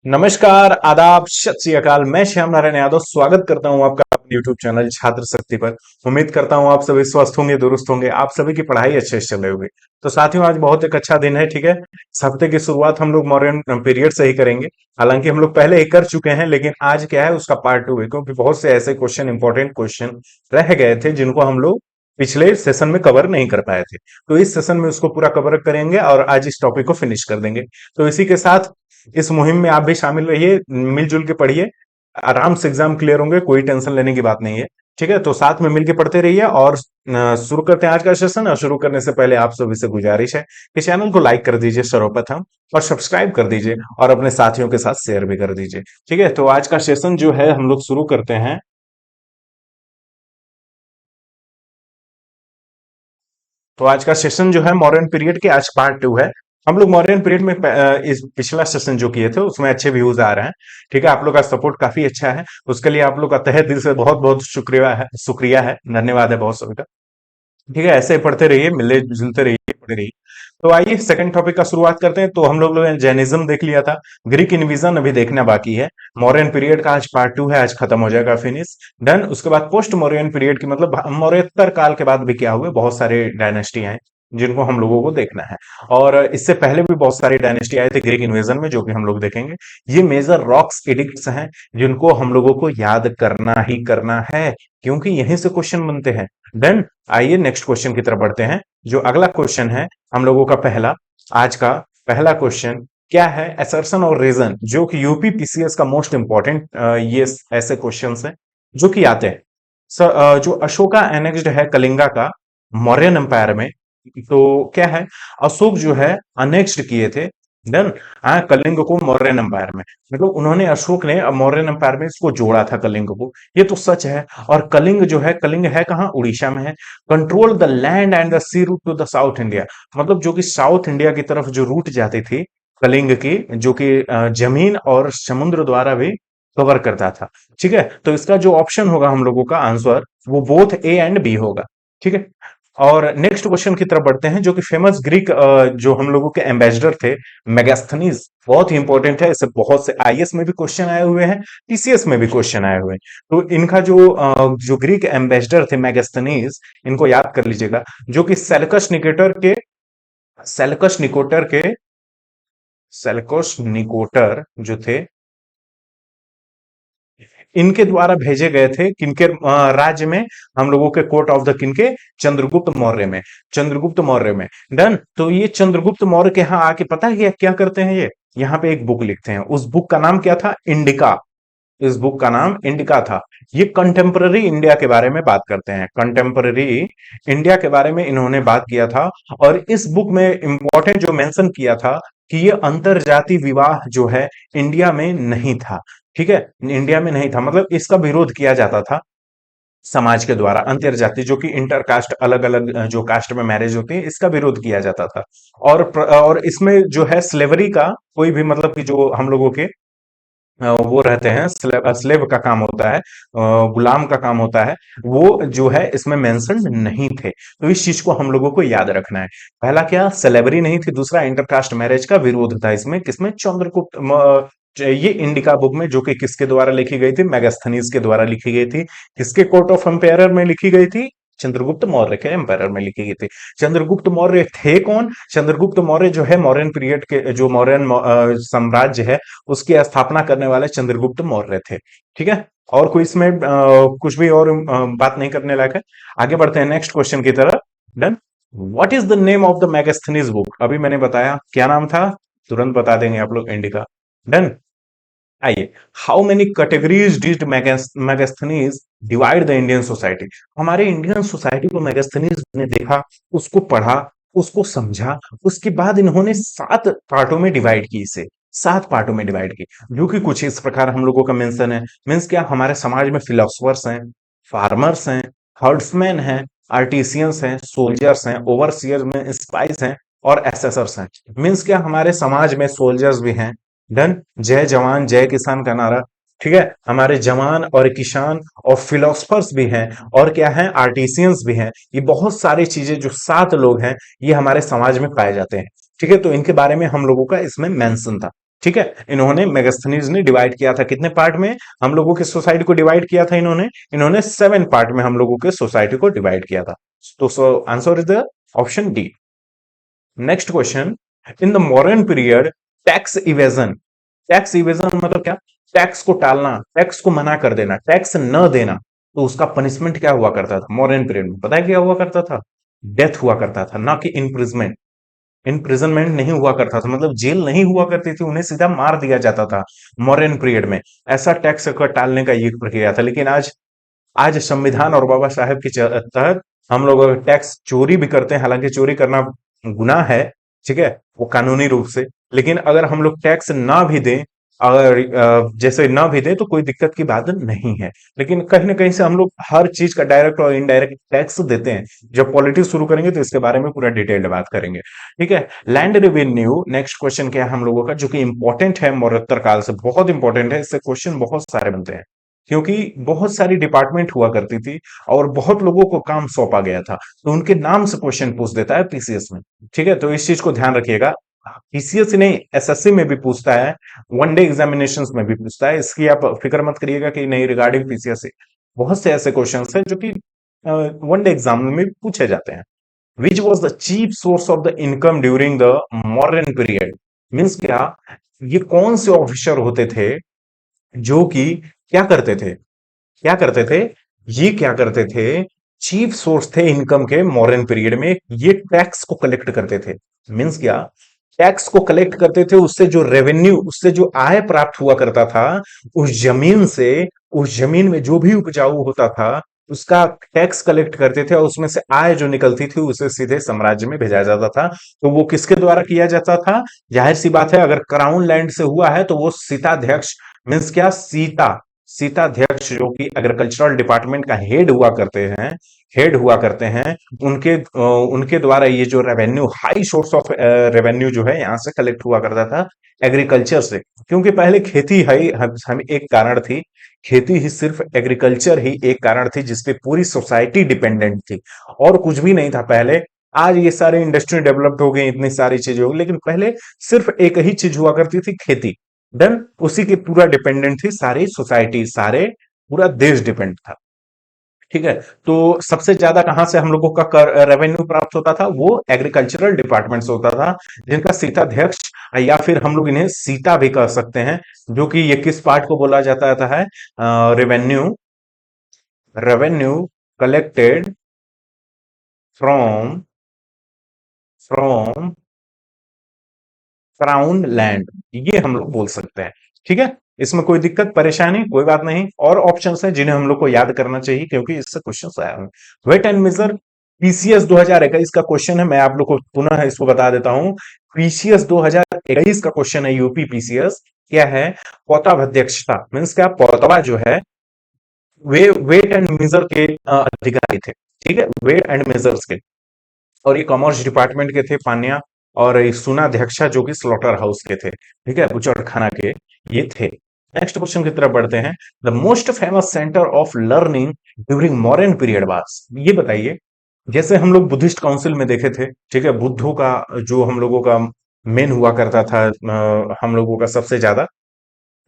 नमस्कार, आदाब, सत श्री अकाल। मैं श्याम नारायण यादव स्वागत करता हूं आपका अपने YouTube चैनल छात्र शक्ति पर। उम्मीद करता हूं आप सभी स्वस्थ होंगे, दुरुस्त होंगे, आप सभी की पढ़ाई अच्छे से चल रही होगी। तो साथियों, आज बहुत एक अच्छा दिन है। ठीक है, इस हफ्ते की शुरुआत हम लोग मॉडर्न पीरियड से ही करेंगे। हालांकि हम लोग पहले ही कर चुके हैं, लेकिन आज क्या है, उसका पार्ट 2 है, क्योंकि बहुत से ऐसे क्वेश्चन, इंपॉर्टेंट क्वेश्चन रह गए थे जिनको हम लोग पिछले सेशन में कवर नहीं कर पाए थे। तो इस सेशन में उसको पूरा कवर करेंगे और आज इस टॉपिक को फिनिश कर देंगे। तो इसी के साथ इस मुहिम में आप भी शामिल रहिए, मिलजुल के पढ़िए, आराम से एग्जाम क्लियर होंगे, कोई टेंशन लेने की बात नहीं है। ठीक है, तो साथ में मिलके पढ़ते रहिए और शुरू करते हैं आज का सेशन। और शुरू करने से पहले आप सभी से गुजारिश है कि चैनल को लाइक कर दीजिए सर्वप्रथम, और सब्सक्राइब कर दीजिए, और अपने साथियों के साथ शेयर भी कर दीजिए। ठीक है, तो आज का सेशन जो है हम लोग शुरू करते हैं। तो आज का सेशन जो है मॉडर्न पीरियड के, आज पार्ट 2 है। हम लोग मॉडर्न पीरियड में इस पिछला सेशन जो किए थे उसमें अच्छे व्यूज आ रहे हैं। ठीक है, आप लोग का सपोर्ट काफी अच्छा है, उसके लिए आप लोग का तहे दिल से बहुत बहुत शुक्रिया है, शुक्रिया है, धन्यवाद है बहुत सभी का। ठीक है, ऐसे ही पढ़ते रहिए, मिलते जुलते रहिए, पढ़ते रहिए। तो आइए सेकंड टॉपिक का शुरुआत करते हैं। तो हम लोग ने जैनिज्म देख लिया था, ग्रीक इन्विजन अभी देखना बाकी है। मौर्यन पीरियड का आज पार्ट 2 है, आज खत्म हो जाएगा, फिनिश, डन। उसके बाद पोस्ट मौर्यन पीरियड की मतलब मौर्योत्तर काल के बाद भी क्या हुए, बहुत सारे डायनेस्टी हैं जिनको हम लोगों को देखना है। और इससे पहले भी बहुत सारी डायनेस्टी आए थे ग्रीक इन्वेजन में, जो कि हम लोग देखेंगे। ये मेजर रॉक्स एडिक्ट्स हैं जिनको हम लोगों को याद करना ही करना है, क्योंकि यहीं से क्वेश्चन बनते हैं। डन। आइए नेक्स्ट क्वेश्चन की तरफ बढ़ते हैं। जो अगला क्वेश्चन है हम लोगों का पहला, आज का पहला क्वेश्चन क्या है, असर्शन और रीजन, जो कि यूपी पीसीएस का मोस्ट इंपॉर्टेंट ये ऐसे क्वेश्चंस हैं जो कि आते हैं। जो अशोका एनेक्स्ड है कलिंगा का मौर्यन एम्पायर में, तो क्या है, अशोक जो है अनेक्स्ड किए थे, डन, हाँ, कलिंग को मौर्यन एम्पायर में। मतलब उन्होंने, अशोक ने मौर्यन एम्पायर में इसको जोड़ा था कलिंग को, ये तो सच है। और कलिंग जो है, कलिंग है कहाँ, उड़ीसा में है। Control the land and the sea route to the south India, मतलब जो कि साउथ इंडिया की तरफ जो रूट जाती थी कलिंग की, जो कि जमीन और समुद्र द्वारा भी कवर करता था। ठीक है, तो इसका जो ऑप्शन होगा हम लोगों का आंसर, वो बोथ ए एंड बी होगा। ठीक है, और नेक्स्ट क्वेश्चन की तरफ बढ़ते हैं, जो कि फेमस ग्रीक जो हम लोगों के एम्बेसडर थे, मेगास्थनीज, बहुत ही इंपॉर्टेंट है। इससे बहुत से आईएएस में भी क्वेश्चन आए हुए हैं, टीसीएस में भी क्वेश्चन आए हुए हैं। तो इनका जो ग्रीक एम्बेसडर थे मेगास्थनीज, इनको याद कर लीजिएगा, जो कि सेल्कस निकोटर के सेल्कस निकोटर जो थे, इनके द्वारा भेजे गए थे किनके राज्य में, हम लोगों के कोर्ट ऑफ द किंग के, चंद्रगुप्त मौर्य में, चंद्रगुप्त मौर्य में। डन। तो ये चंद्रगुप्त मौर्य के यहाँ आके पता है क्या करते हैं, ये यहाँ पे एक बुक लिखते हैं। उस बुक का नाम क्या था, इंडिका। इस बुक का नाम इंडिका था। ये कंटेम्पररी इंडिया के बारे में बात करते हैं, कंटेम्पररी इंडिया के बारे में इन्होंने बात किया था। और इस बुक में इंपॉर्टेंट जो मेंशन किया था कि ये अंतरजाति विवाह जो है इंडिया में नहीं था। ठीक है, इंडिया में नहीं था, मतलब इसका विरोध किया जाता था समाज के द्वारा। अंतरजाति जो कि इंटरकास्ट, अलग अलग जो कास्ट में मैरिज होती है, इसका विरोध किया जाता था। और इसमें जो है स्लेवरी का कोई भी, मतलब कि जो हम लोगों के वो रहते हैं, स्लेव का काम होता है, गुलाम का काम होता है, वो जो है इसमें मेंशन नहीं थे। तो इस चीज को हम लोगों को याद रखना है। पहला क्या, स्लेवरी नहीं थी, दूसरा इंटरकास्ट मैरिज का विरोध था इसमें, किसमें, चंद्रगुप्त ये इंडिका बुक में, जो कि किसके द्वारा लिखी गई थी, मेगास्थनीज के द्वारा लिखी गई थी। किसके कोर्ट ऑफ एम्पायर में लिखी गई थी, चंद्रगुप्त मौर्य के एम्पायर में लिखी गई थी। चंद्रगुप्त मौर्य थे कौन, चंद्रगुप्त मौर्य जो है मौर्यन पीरियड के, जो मौर्यन साम्राज्य है उसकी स्थापना करने वाले चंद्रगुप्त मौर्य थे। ठीक है, और कोई इसमें कुछ भी और बात नहीं करने लायक है। आगे बढ़ते हैं नेक्स्ट क्वेश्चन की तरफ। Done. What is the name of the Megasthenes book, अभी मैंने बताया क्या नाम था, तुरंत बता देंगे आप लोग, इंडिका। डन। आइए, how many categories did Megasthenes divide the Indian society, हमारे इंडियन सोसाइटी को मैगस्थनीज ने देखा, उसको पढ़ा, उसको समझा, उसके बाद इन्होंने 7 पार्टों में डिवाइड की इसे, 7 पार्टों में डिवाइड की, जो कि कुछ इस प्रकार हम लोगों का मेंशन है। मीन्स क्या, हमारे समाज में फिलोसफर्स हैं, फार्मर्स हैं, हर्ड्समैन हैं, आर्टिसियंस हैं, सोल्जर्स हैं, ओवरसियर में स्पाइस हैं, और एसेसर्स हैं। मीन्स क्या, हमारे समाज में सोल्जर्स भी हैं, डन, जय जवान जय किसान का नारा। ठीक है, हमारे जवान और किसान और फिलोसफर्स भी हैं, और क्या हैं, आर्टिसियंस भी हैं। ये बहुत सारी चीजें, जो 7 लोग हैं, ये हमारे समाज में पाए जाते हैं। ठीक है, तो इनके बारे में हम लोगों का इसमें मेंशन था। ठीक है, इन्होंने मेगास्थनीज ने डिवाइड किया था कितने पार्ट में, हम लोगों की सोसाइटी को डिवाइड किया था इन्होंने, इन्होंने 7 पार्ट में हम लोगों के सोसाइटी को डिवाइड किया था। तो answer is the option D. Next question, in the modern period tax evasion, tax evasion मतलब क्या, टैक्स को टालना, टैक्स को मना कर देना, टैक्स न देना, तो उसका पनिशमेंट क्या हुआ करता था मॉडर्न पीरियड में, पता है क्या हुआ करता था, डेथ हुआ करता था, ना कि इम्प्रिजमेंट। इम्प्रिजनमेंट नहीं हुआ करता था, मतलब जेल नहीं हुआ करती थी, उन्हें सीधा मार दिया जाता था मॉडर्न पीरियड में। ऐसा टैक्स को टालने का ये प्रक्रिया था। लेकिन आज, आज संविधान और बाबा साहेब के तहत हम लोग अगर टैक्स चोरी भी करते हैं, हालांकि चोरी करना गुनाह है, ठीक है, वो कानूनी रूप से, लेकिन अगर हम लोग टैक्स ना भी दें, अगर जैसे ना भी दें तो कोई दिक्कत की बात नहीं है। लेकिन कहीं ना कहीं से हम लोग हर चीज का डायरेक्ट और इनडायरेक्ट टैक्स देते हैं। जब पॉलिटिक्स शुरू करेंगे तो इसके बारे में पूरा डिटेल्ड बात करेंगे। ठीक है, लैंड रेवेन्यू, नेक्स्ट क्वेश्चन क्या है हम लोगों का, जो कि इंपॉर्टेंट है मौर्योत्तर काल से, बहुत इंपॉर्टेंट है, इससे क्वेश्चन बहुत सारे बनते हैं, क्योंकि बहुत सारी डिपार्टमेंट हुआ करती थी और बहुत लोगों को काम सौंपा गया था, तो उनके नाम से क्वेश्चन पूछ देता है पीसीएस में। ठीक है, तो इस चीज को ध्यान रखिएगा। पीसीएस नहीं, एसएससी में भी पूछता है, वनडे एग्जामिनेशंस में भी पूछता है, इसकी आप फिक्र मत करिएगा कि नहीं रिगार्डिंग पीसीएस बहुत से ऐसे क्वेश्चन हैं जो कि वनडे एग्जाम में भी पूछे जाते हैं। Which was the chief source of the income during the modern period, means क्या, ये कौन से ऑफिसर होते थे जो कि क्या करते थे, क्या करते थे, ये क्या करते थे, चीफ सोर्स थे इनकम के मॉडर्न पीरियड में, ये टैक्स को कलेक्ट करते थे। मींस क्या, टैक्स को कलेक्ट करते थे, उससे जो रेवेन्यू, उससे जो आय प्राप्त हुआ करता था उस जमीन से, उस जमीन में जो भी उपजाऊ होता था उसका टैक्स कलेक्ट करते थे, और उसमें से आय जो निकलती थी उसे सीधे साम्राज्य में भेजा जाता था। तो वो किसके द्वारा किया जाता था, जाहिर सी बात है अगर क्राउन लैंड से हुआ है तो वो सीताध्यक्ष, मीन्स क्या, सीता, सीताध्यक्ष जो कि एग्रीकल्चरल डिपार्टमेंट का हेड हुआ करते हैं, हेड हुआ करते हैं, उनके द्वारा ये जो revenue, high source of revenue जो है यहां से कलेक्ट हुआ करता था एग्रीकल्चर से। क्योंकि पहले खेती है हम एक कारण थी, खेती ही, सिर्फ एग्रीकल्चर ही एक कारण थी जिसपे पूरी सोसाइटी डिपेंडेंट थी, और कुछ भी नहीं था पहले। आज ये सारे इंडस्ट्री डेवलप्ड हो गई, इतनी सारी चीजें हो गई, लेकिन पहले सिर्फ एक ही चीज हुआ करती थी, खेती। देन उसी की पूरा डिपेंडेंट थी सारी सोसाइटी, सारे पूरा देश डिपेंड था। ठीक है, तो सबसे ज्यादा कहां से हम लोगों का रेवेन्यू प्राप्त होता था, वो एग्रीकल्चरल डिपार्टमेंट से होता था, जिनका सीताध्यक्ष, या फिर हम लोग इन्हें सीता भी कह सकते हैं, जो कि ये किस पार्ट को बोला जाता है, revenue, revenue collected from, from crown land, ये हम लोग बोल सकते हैं। ठीक है, इसमें कोई दिक्कत परेशानी कोई बात नहीं, और ऑप्शंस हैं जिन्हें हम लोग को याद करना चाहिए क्योंकि इससे क्वेश्चन आया है। वेट एंड मेजर, पीसीएस 2021 का क्वेश्चन है, मैं आप लोग को पुनः इसको बता देता हूं। पीसीएस 2021 का क्वेश्चन है, यूपी पीसीएस क्या है, पौताध्यक्षता, मीन्स क्या, पौतवा जो है वे वेट एंड मेजर के अधिकारी थे। ठीक है, वेट एंड मेजर्स के, और ये कॉमर्स डिपार्टमेंट के थे पानिया, और सुनाध्यक्षा जो कि स्लॉटर हाउस के थे, ठीक है, बुचड़खाना के ये थे। नेक्स्ट क्वेश्चन की तरफ बढ़ते हैं। The most famous centre of learning during modern period was, ये बताइए, जैसे हम लोग बुद्धिस्ट काउंसिल में देखे थे, ठीक है, बुद्धों का जो हम लोगों का मेन हुआ करता था, हम लोगों का सबसे ज्यादा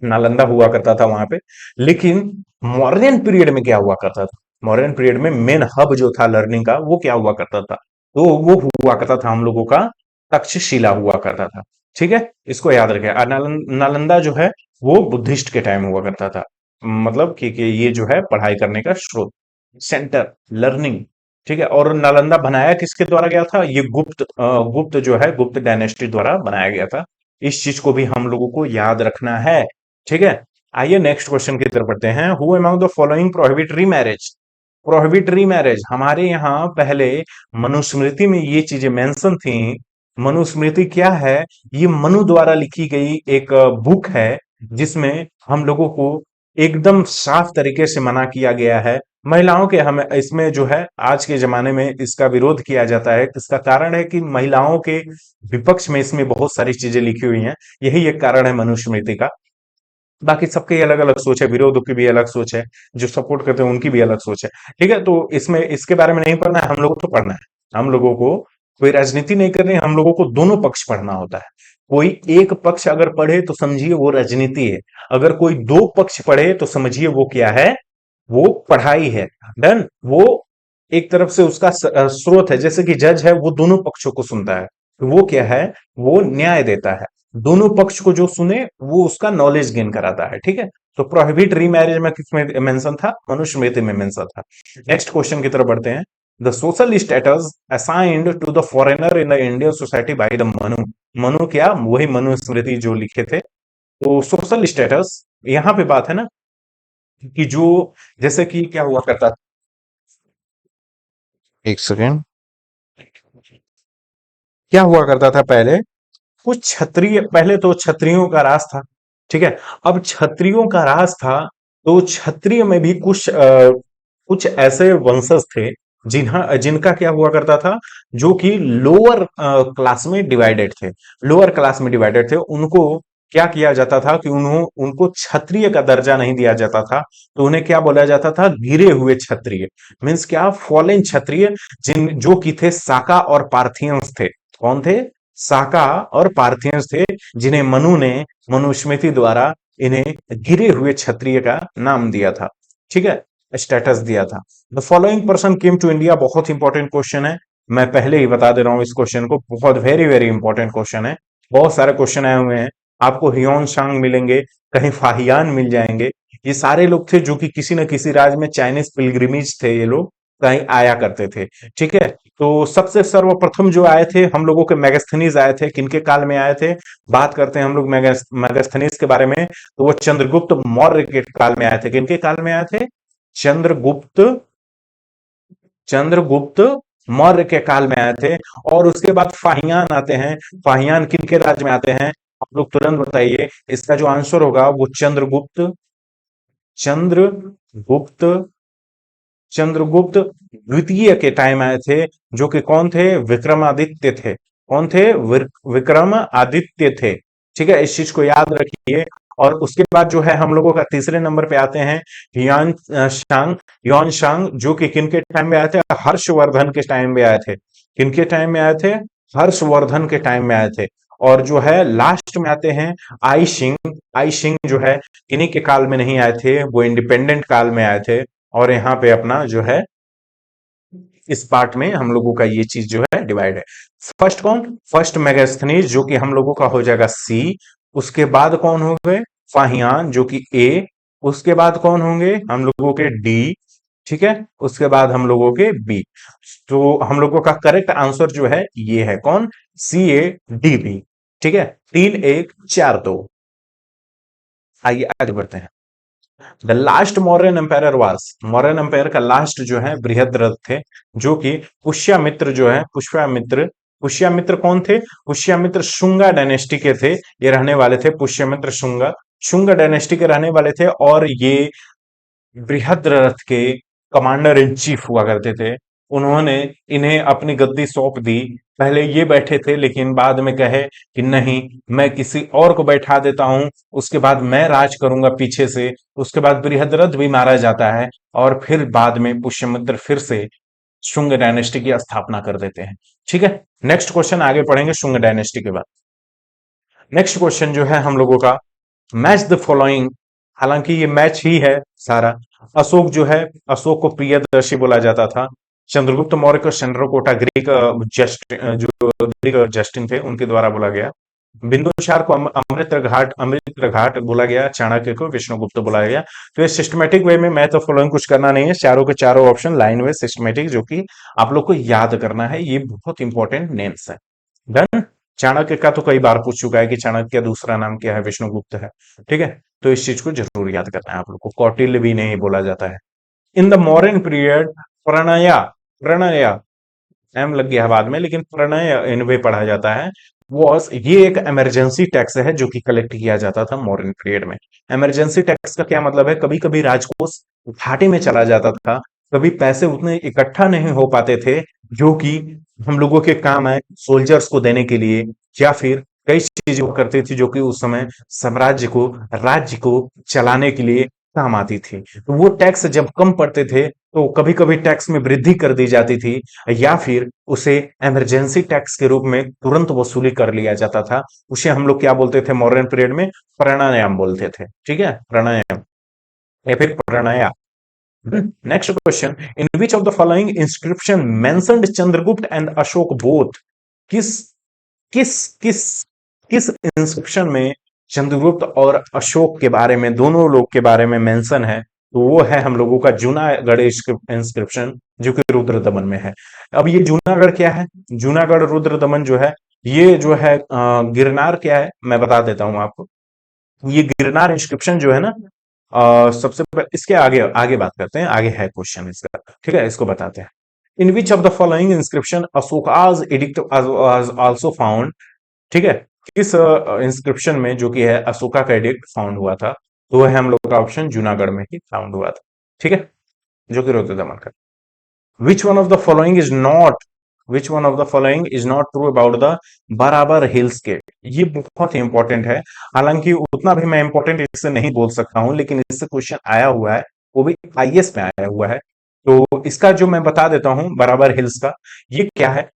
नालंदा हुआ करता था वहां पे। लेकिन मॉडर्न पीरियड में क्या हुआ करता था, मॉडर्न पीरियड में मेन हब जो था लर्निंग का वो क्या हुआ करता था, तो वो हुआ करता था हम लोगों का तक्षशिला हुआ करता था। ठीक है, इसको याद रखें। और नालंदा जो है वो बुद्धिस्ट के टाइम हुआ करता था, मतलब कि ये जो है पढ़ाई करने का स्रोत, सेंटर, लर्निंग। ठीक है, और नालंदा बनाया किसके द्वारा गया था, ये गुप्त जो है, गुप्त डायनेस्टी द्वारा बनाया गया था। इस चीज को भी हम लोगों को याद रखना है। ठीक है, आइए नेक्स्ट क्वेश्चन की तरफ बढ़ते हैं। Who among the following prohibitory marriage, prohibitory marriage, हमारे यहाँ पहले मनुस्मृति में ये चीजें मेंशन थी। मनुस्मृति क्या है, ये मनु द्वारा लिखी गई एक बुक है, जिसमें हम लोगों को एकदम साफ तरीके से मना किया गया है। महिलाओं के, हमें इसमें जो है आज के जमाने में इसका विरोध किया जाता है। इसका कारण है कि महिलाओं के विपक्ष में इसमें बहुत सारी चीजें लिखी हुई हैं, यही एक कारण है मनुस्मृति का। बाकी सबकी अलग अलग सोच है, विरोध की भी अलग सोच है, जो सपोर्ट करते हैं उनकी भी अलग सोच है। ठीक है, तो इसमें इसके बारे में नहीं पढ़ना है हम लोगों को, तो पढ़ना है हम लोगों को, कोई राजनीति नहीं करनी, हम लोगों को दोनों पक्ष पढ़ना होता है। कोई एक पक्ष अगर पढ़े तो समझिए वो राजनीति है, अगर कोई दो पक्ष पढ़े तो समझिए वो क्या है, वो पढ़ाई है। डन। वो एक तरफ से उसका स्रोत है, जैसे कि जज है वो दोनों पक्षों को सुनता है, तो वो क्या है, वो न्याय देता है। दोनों पक्ष को जो सुने वो उसका नॉलेज गेन कराता है। ठीक है। तो प्रोहिबिट रीमैरिज में किसमें मेंशन था, मनुस्मृति में मेंशन था। नेक्स्ट क्वेश्चन की तरफ बढ़ते हैं। The social status assigned to the foreigner in the Indian society by the Manu. Manu क्या, वही मनुस्मृति जो लिखे थे। तो सोशल स्टेटस, यहां पे बात है ना कि जो, जैसे कि क्या हुआ करता था, एक सेकेंड, क्या हुआ करता था पहले, कुछ क्षत्रिय, पहले तो क्षत्रियों का राज था। ठीक है। अब क्षत्रियों का राज था, तो क्षत्रिय में भी कुछ ऐसे वंशज थे जिनका क्या हुआ करता था, जो कि लोअर क्लास में डिवाइडेड थे, लोअर क्लास में डिवाइडेड थे, उनको क्या किया जाता था कि उनको क्षत्रिय का दर्जा नहीं दिया जाता था, तो उन्हें क्या बोला जाता था, गिरे हुए क्षत्रिय। मीन्स क्या, फॉलेन क्षत्रिय, जिन जो कि थे साका और पार्थियंस थे। कौन थे, साका और पार्थियंस थे, जिन्हें मनु ने मनुस्मृति द्वारा इन्हें गिरे हुए क्षत्रिय का नाम दिया था। ठीक है, स्टेटस दिया था। The following person came to India, बहुत इंपॉर्टेंट क्वेश्चन है, मैं पहले ही बता दे रहा हूं इस क्वेश्चन को, बहुत वेरी वेरी इंपॉर्टेंट क्वेश्चन है। बहुत सारे क्वेश्चन आए हुए हैं, आपको हियोन सांग मिलेंगे, कहीं फाहियान मिल जाएंगे। ये सारे लोग थे जो कि किसी न किसी राज्य में चाइनीज पिलग्रिमेज थे, ये लोग कहीं आया करते थे। ठीक है। तो सबसे सर्वप्रथम जो आए थे हम लोगों के मैगस्थनीज आए थे, किनके काल में आए थे, बात करते हैं हम लोग मैगस्थनीज के बारे में, तो वो चंद्रगुप्त मौर्य के काल में आए थे। किनके काल में आए थे, चंद्रगुप्त चंद्रगुप्त मौर्य के काल में आए थे। और उसके बाद फाहियान आते हैं। फाहियान किनके राज में आते हैं, आप लोग तुरंत बताइए। इसका जो आंसर होगा वो चंद्रगुप्त चंद्रगुप्त द्वितीय के टाइम आए थे, जो कि कौन थे, विक्रमादित्य थे। कौन थे, विक्रमादित्य थे। ठीक है, इस चीज को याद रखिए। और उसके बाद जो है हम लोगों का तीसरे नंबर पे आते हैं युआन शांग, जो कि किनके टाइम में आए थे, हर्षवर्धन के टाइम में आए थे। किनके टाइम में आए थे, हर्षवर्धन के टाइम में आए थे। और जो है लास्ट में आते हैं आई सिंह जो है इन्हीं के काल में नहीं आए थे, वो इंडिपेंडेंट काल में आए थे। और यहाँ पे अपना जो है इस पार्ट में हम लोगों का ये चीज जो है डिवाइड है। फर्स्ट कौन, फर्स्ट मेगास्थनीज, जो कि हम लोगों का हो जाएगा सी। उसके बाद कौन हो गए, फाहियान, जो कि ए। उसके बाद कौन होंगे हम लोगों के डी। ठीक है। उसके बाद हम लोगों के बी। तो हम लोगों का करेक्ट आंसर जो है ये है, कौन, CADB। ठीक है, 3-1-4-2। आइए आगे बढ़ते हैं। The last Mauryan empire was, Mauryan empire का लास्ट जो है बृहद्रथ थे, जो कि पुष्यमित्र जो है, पुष्यमित्र कौन थे, पुष्यमित्र शुंगा डायनेस्टी के थे। ये रहने वाले थे पुष्यमित्र शुंगा डायनेस्टी के रहने वाले थे। और ये बृहद्रथ के कमांडर इन चीफ हुआ करते थे। उन्होंने इन्हें अपनी गद्दी सौंप दी। पहले ये बैठे थे, लेकिन बाद में कहे कि नहीं, मैं किसी और को बैठा देता हूं, उसके बाद मैं राज करूंगा पीछे से। उसके बाद बृहद्रथ भी मारा जाता है, और फिर बाद में पुष्यमित्र फिर से शुंग डायनेस्टी की स्थापना कर देते हैं। ठीक है। नेक्स्ट क्वेश्चन आगे पढ़ेंगे शुंग डायनेस्टी के बाद। नेक्स्ट क्वेश्चन जो है हम लोगों का, मैच द फॉलोइंग, हालांकि ये मैच ही है सारा। अशोक जो है, अशोक को प्रियदर्शी बोला जाता था। चंद्रगुप्त मौर्य को चंद्रकोटा, ग्रीक जो ग्रीक जस्टिन थे उनके द्वारा बोला गया। बिंदुसार को अमृत घाट बोला गया। चाणक्य को विष्णुगुप्त बोला गया। तो ये सिस्टमेटिक वे में मैथ ऑफ फॉलोइंग कुछ करना नहीं है, चारों के चारों ऑप्शन लाइन वाइज सिस्टमेटिक, जो कि आप लोग को याद करना है। ये बहुत इंपॉर्टेंट नेम्स है। डन। चाणक्य का तो कई बार पूछ चुका है कि चाणक्य का दूसरा नाम क्या है, विष्णुगुप्त है। ठीक है, तो इस चीज को जरूर याद करना है आप लोग को। कौटिल्य भी नहीं बोला जाता है। इन द मॉडर्न पीरियड, प्रणया प्रणया एम लग गया बाद में, लेकिन प्रणय इनवे पढ़ा जाता है। वॉज, ये एक इमरजेंसी टैक्स है जो कि कलेक्ट किया जाता था मॉडर्न पीरियड में। इमरजेंसी टैक्स का क्या मतलब है, कभी कभी राजकोष घाटे में चला जाता था, कभी पैसे उतने इकट्ठा नहीं हो पाते थे जो कि हम लोगों के काम आए सोल्जर्स को देने के लिए, या फिर कई चीजें करती थी जो कि उस समय राज्य को चलाने के लिए काम आती थी। तो वो टैक्स जब कम पड़ते थे तो कभी कभी टैक्स में वृद्धि कर दी जाती थी, या फिर उसे इमरजेंसी टैक्स के रूप में तुरंत वसूली कर लिया जाता था। उसे हम लोग क्या बोलते थे मॉडर्न पीरियड में? प्राणायाम बोलते थे। ठीक है, प्राणायाम या फिर Pranaya. Next question, in which of the following inscription mentioned Chandragupta and Ashok both? किस किस किस किस इंस्क्रिप्शन में चंद्रगुप्त और अशोक के बारे में, दोनों लोग के बारे में मेंशन है? तो वो है हम लोगों का जूनागढ़ इंस्क्रिप्शन, जो कि रुद्र दमन में है। अब ये जूनागढ़ क्या है? जूनागढ़ रुद्र दमन जो है, ये जो है गिरनार क्या है मैं बता देता हूं आपको। ये गिरनार इंस्क्रिप्शन जो है ना, सबसे पहले इसके आगे आगे बात करते हैं, आगे है क्वेश्चन इसका। ठीक है, इसको बताते हैं। In which of the following inscription Ashoka's edict also found? ठीक है, किस इंस्क्रिप्शन में जो कि है अशोका का एडिक्ट फाउंड हुआ था? तो वो है हम लोग का ऑप्शन जूनागढ़ में ही फाउंड हुआ था। ठीक है, जो कि रुद्र दमन का। Which one of the following is not which one of the following is not true about the बराबर हिल्स के? ये बहुत इंपॉर्टेंट है। हालांकि उतना भी मैं इंपॉर्टेंट इससे नहीं बोल सकता हूं, लेकिन इससे क्वेश्चन आया हुआ है, वो भी आईएएस में आया हुआ है। तो इसका जो मैं बता देता हूं बराबर हिल्स का, ये क्या है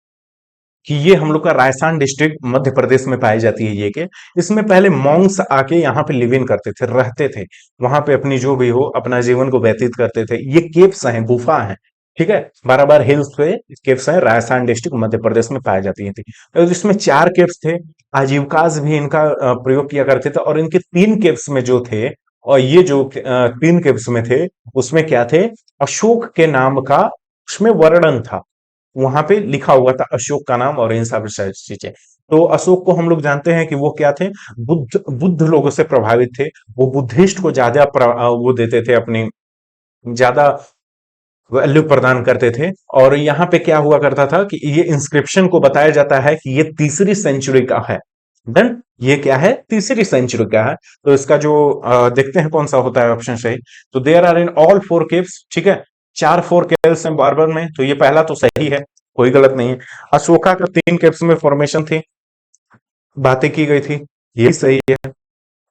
कि ये हम लोग का राजस्थान डिस्ट्रिक्ट मध्य प्रदेश में पाई जाती है ये के। इसमें पहले मॉन्क्स आके यहाँ पे लिव इन करते थे, रहते थे, वहां पे अपनी जो भी हो अपना जीवन को व्यतीत करते थे। ये केव्स हैं, गुफा है। ठीक है, बाराबार हिल्स पे केव्स हैं, राजस्थान डिस्ट्रिक्ट मध्य प्रदेश में पाई जाती थी। और इसमें 4 केव्स थे। आजीविकास भी इनका प्रयोग किया करते थे, और इनके 3 केव्स में जो थे, और ये जो 3 केव्स में थे, उसमें क्या थे? अशोक के नाम का उसमें वर्णन था। वहां पे लिखा हुआ था अशोक का नाम और इन सब चीजें। तो अशोक को हम लोग जानते हैं कि वो क्या थे? बुद्ध बुद्ध लोगों से प्रभावित थे। वो बुद्धिस्ट को ज्यादा वो देते थे, अपनी ज्यादा वैल्यू प्रदान करते थे। और यहाँ पे क्या हुआ करता था कि ये इंस्क्रिप्शन को बताया जाता है कि ये तीसरी सेंचुरी का है। डन, ये क्या है? तीसरी सेंचुरी का है। तो इसका जो देखते हैं कौन सा होता है ऑप्शन सही। तो there are in all 4 caves. ठीक है, 4 4 केव्स हैं बारबर में, तो ये पहला तो सही है, कोई गलत नहीं है। अशोका का 3 केव्स में फॉर्मेशन थी, बातें की गई थी, ये सही है।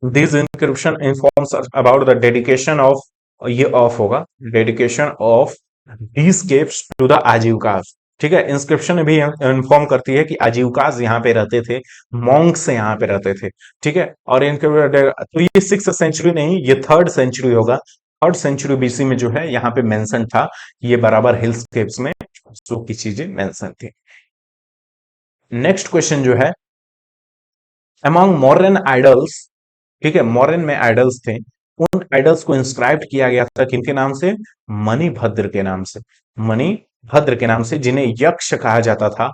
This inscription informs about the dedication of, ये ऑफ होगा, dedication of these caves to the Ajivikas. ठीक है, इंस्क्रिप्शन भी इन्फॉर्म करती है कि आजीविकास यहाँ पे रहते थे, मॉन्क्स यहाँ पे रहते थे। ठीक है, और इनके तो ये 6th सेंचुरी नहीं, ये 3rd सेंचुरी होगा। 3rd सेंचुरी बीसी में जो है यहाँ पे मेंशन था, ये बराबर हिल्स केव्स में जो की चीजें मेंशन थी। नेक्स्ट क्वेश्चन जो है, अमॉन्ग मॉडर्न आइडल्स, ठीक है, मॉडर्न में आइडल्स थे, उन आइडल्स को इंस्क्राइब किया गया था किनके नाम से? मणिभद्र के नाम से। मणिभद्र के नाम से, जिन्हें यक्ष कहा जाता था।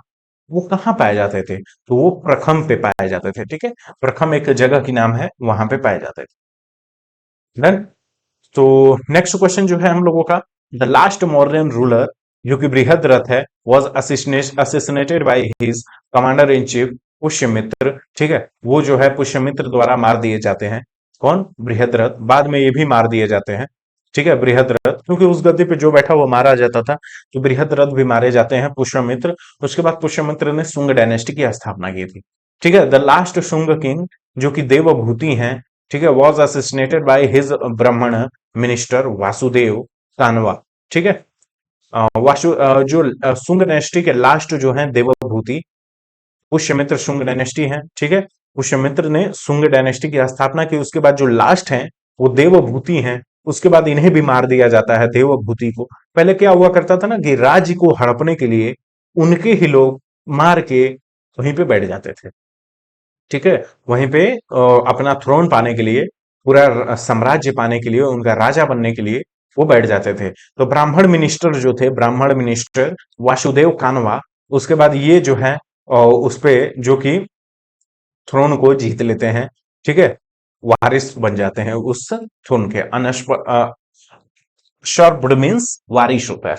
वो कहाँ पाए जाते थे? तो वो प्रखम पे पाए जाते थे। ठीक है, प्रखम एक जगह की नाम है, वहां पे पाए जाते थे। डन। तो नेक्स्ट क्वेश्चन जो है हम लोगों का, द लास्ट मॉडर्न रूलर जो कि बृहद्रथ है, was assassinated by his commander in chief Pushyamitra. ठीक है, वो जो है पुष्यमित्र द्वारा मार दिए जाते हैं। कौन? बृहद्रथ। बाद में ये भी मार दिए जाते हैं। ठीक है, बृहद्रथ, क्योंकि उस गद्दी पे जो बैठा वो मारा जाता था, तो बृहद्रथ भी मारे जाते हैं, पुष्यमित्र। उसके बाद पुष्यमित्र ने शुंग डायनेस्टी की स्थापना की थी। ठीक है, द लास्ट शुंग किंग जो कि देवभूति हैं, ठीक है, वॉज असिस्नेटेड बाय हिज ब्राह्मण मिनिस्टर वासुदेव कानवा। ठीक है, जो शुंग डायनेस्टी के लास्ट जो है देवभूति, पुष्यमित्र शुंग डायनेस्टी है। ठीक है, पुष्यमित्र ने शुंग डायनेस्टी की स्थापना की। उसके बाद जो लास्ट है वो देवभूति हैं। उसके बाद इन्हें भी मार दिया जाता है, देवभूति को। पहले क्या हुआ करता था ना कि राज्य को हड़पने के लिए उनके ही लोग मार के वहीं पे बैठ जाते थे। ठीक है, वहीं पे अपना थ्रोन पाने के लिए, पूरा साम्राज्य पाने के लिए, उनका राजा बनने के लिए वो बैठ जाते थे। तो ब्राह्मण मिनिस्टर जो थे, ब्राह्मण मिनिस्टर वासुदेव कानवा, उसके बाद ये जो है उस पे जो कि थ्रोन को जीत लेते हैं। ठीक है, वारिस बन जाते हैं उस थ्रोन के। अनशर्वड मीन्स वारिस होता है।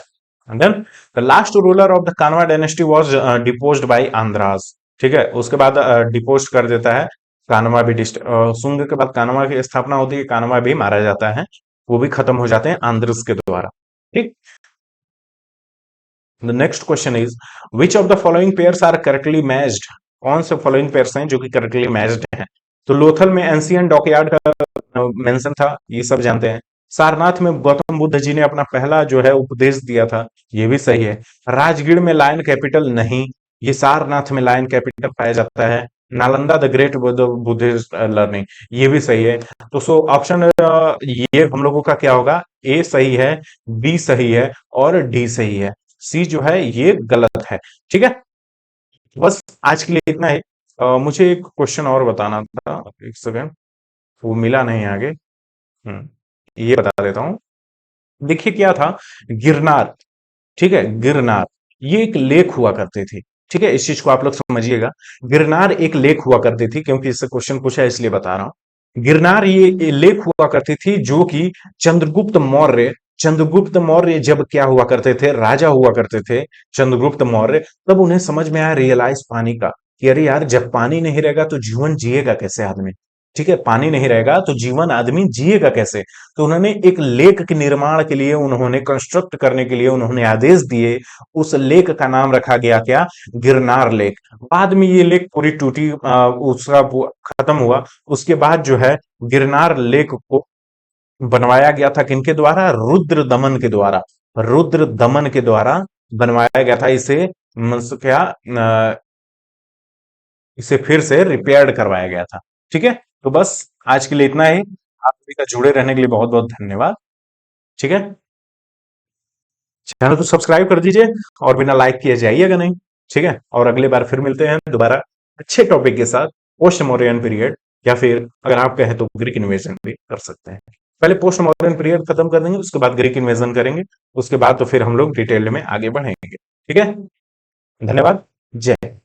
And then the last ruler of the Kanwa dynasty was deposed by Andhras। ठीक है, उसके बाद डिपोस्ट कर देता है कानवा भी। शुंग के बाद कानवा की स्थापना होती है, कानवा भी मारा जाता है, वो भी खत्म हो जाते हैं आंध्रस के द्वारा। ठीक। The next question is, which of the following pairs are correctly matched? कौन से फॉलोइंग पेयर्स हैं जो कि करेक्टली मैच्ड हैं? तो लोथल में एंशियंट डॉकयार्ड का मेंशन था, ये सब जानते हैं। सारनाथ में गौतम बुद्ध जी ने अपना पहला जो है उपदेश दिया था, ये भी सही है। राजगीर में लायन कैपिटल नहीं, ये सारनाथ में लायन कैपिटल पाया जाता है। Nalanda the great Buddhist learning, ये भी सही है। तो सो ऑप्शन ये हम लोगों का क्या होगा, ए सही है, बी सही है और डी सही है। सी जो है ये गलत है। ठीक है, बस आज के लिए इतना ही। मुझे एक क्वेश्चन और बताना था, एक सेकंड, वो मिला नहीं आगे। ये बता देता हूँ। देखिए क्या था, गिरनार, ठीक है, गिरनार ये एक लेक हुआ करती थी। ठीक है, इस चीज को आप लोग समझिएगा। गिरनार एक लेक हुआ करती थी, क्योंकि इससे क्वेश्चन पूछा है इसलिए बता रहा हूं। गिरनार ये लेक हुआ करती थी जो कि चंद्रगुप्त मौर्य जब क्या हुआ करते थे, राजा हुआ करते थे चंद्रगुप्त मौर्य, तब उन्हें समझ में आया, रियलाइज पानी का, कि अरे यार जब पानी नहीं रहेगा तो जीवन जिएगा कैसे आदमी। ठीक है, पानी नहीं रहेगा तो जीवन आदमी जिएगा कैसे। तो उन्होंने एक लेक के निर्माण के लिए, उन्होंने कंस्ट्रक्ट करने के लिए उन्होंने आदेश दिए। उस लेक का नाम रखा गया क्या, गिरनार लेक। बाद में ये लेक पूरी टूटी, उसका खत्म हुआ। उसके बाद जो है गिरनार लेक को बनवाया गया था किनके द्वारा, रुद्र दमन के द्वारा। रुद्र दमन के द्वारा बनवाया गया था इसे, क्या इसे फिर से रिपेयर्ड करवाया गया था। ठीक है, तो बस आज के लिए इतना ही। आप सभी का जुड़े रहने के लिए बहुत बहुत धन्यवाद। ठीक है, चैनल को सब्सक्राइब कर दीजिए और बिना लाइक किए जाइएगा नहीं। ठीक है, और अगली बार फिर मिलते हैं दोबारा अच्छे टॉपिक के साथ, पोस्ट मॉडर्न पीरियड, या फिर अगर आप कहें तो ग्रीक इन्वेजन भी कर सकते हैं। पहले पोस्ट मॉडर्न पीरियड खत्म कर देंगे, उसके बाद ग्रीक इन्वेजन करेंगे, उसके बाद तो फिर हम लोग डिटेल में आगे बढ़ेंगे। ठीक है, धन्यवाद, जय